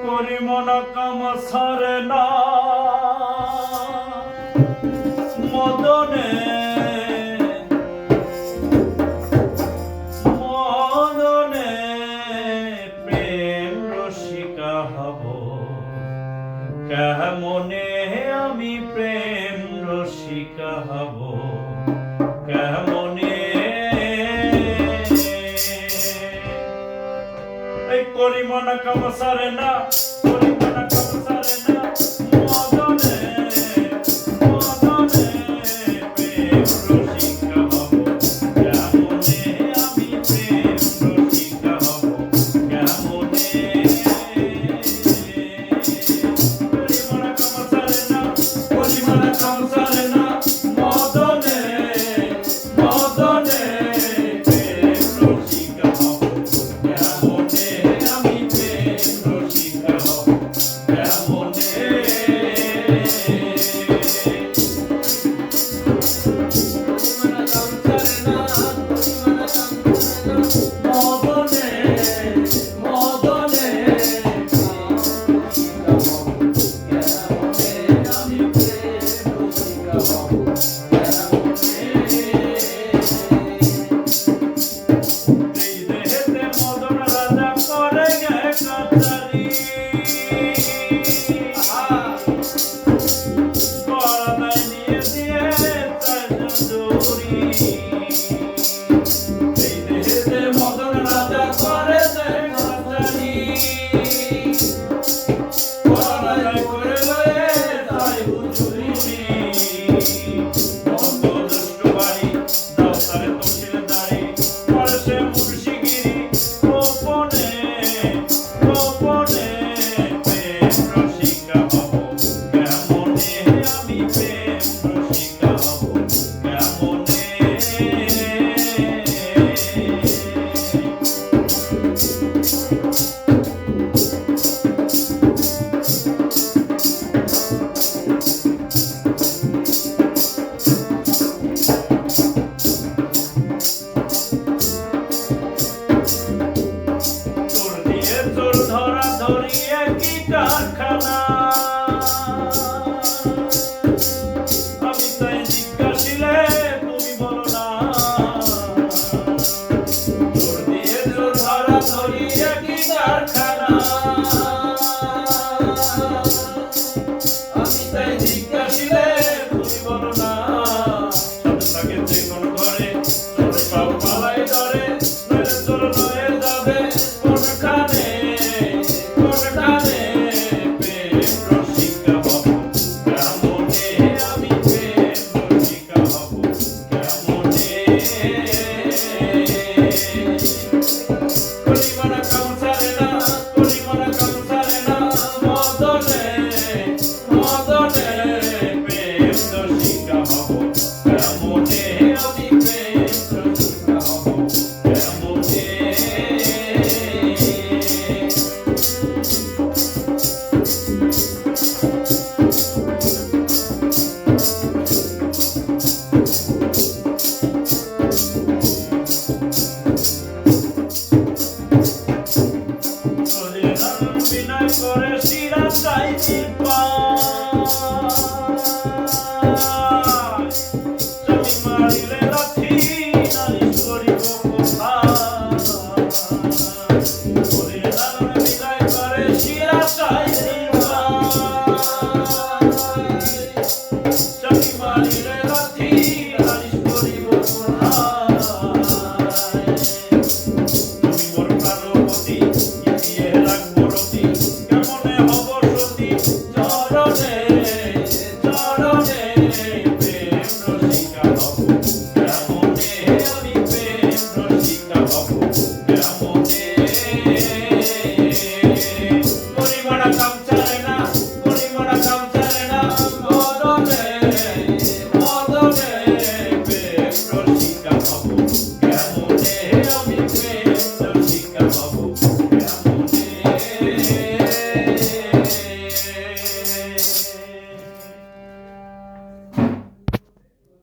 করি মনা কাম সারে না মদনে মদনে প্রেম রসিকা হব কেমনে আমি প্রেম রসিকা হব কেমনে এই করি মনা কাম সারে না করি মনা কাম সারে না মদনে মদনে প্রেম রসিকা হব কেমনে আমি প্রেম রসিকা হব কেমনে করি মনা কাম সারে না করি মনা কাম সারে না মদনে মদনে প্রেম রসিকা হব কেমনে আমি প্রেম রসিকা হব কেমনে কারখানা আমি তাই জিজ্ঞাসিলে তুমি বলো না তোর দিয়ে তোর ধরা ধরি একই কারখানা আমি তাই জিজ্ঞাসিলে তুমি বলো না সব থাকে যে কোন ঘরে তোর সব পালাই ধরে নইলে তোর নয়ে যাবে কোনখানে কোনখানে করে শিরা চাইছি যদি মারিলে লাঠি নালিশ করিব কোথায় বিদায় করে শিরা চাইছি যদি মারিলে লাঠি নালিশ করিব কোথায় তুমি মোর প্রাণপতি ইয়ে রাখবো রতি কেমনে হব সতী চরণে চরণে প্রেম রসিকা হব কেমনে আমি প্রেম রসিকা হব কেমনে করিমানা কাম চায় না করিমানা কাম চায় না মদনে মদনে প্রেম রসিকা হব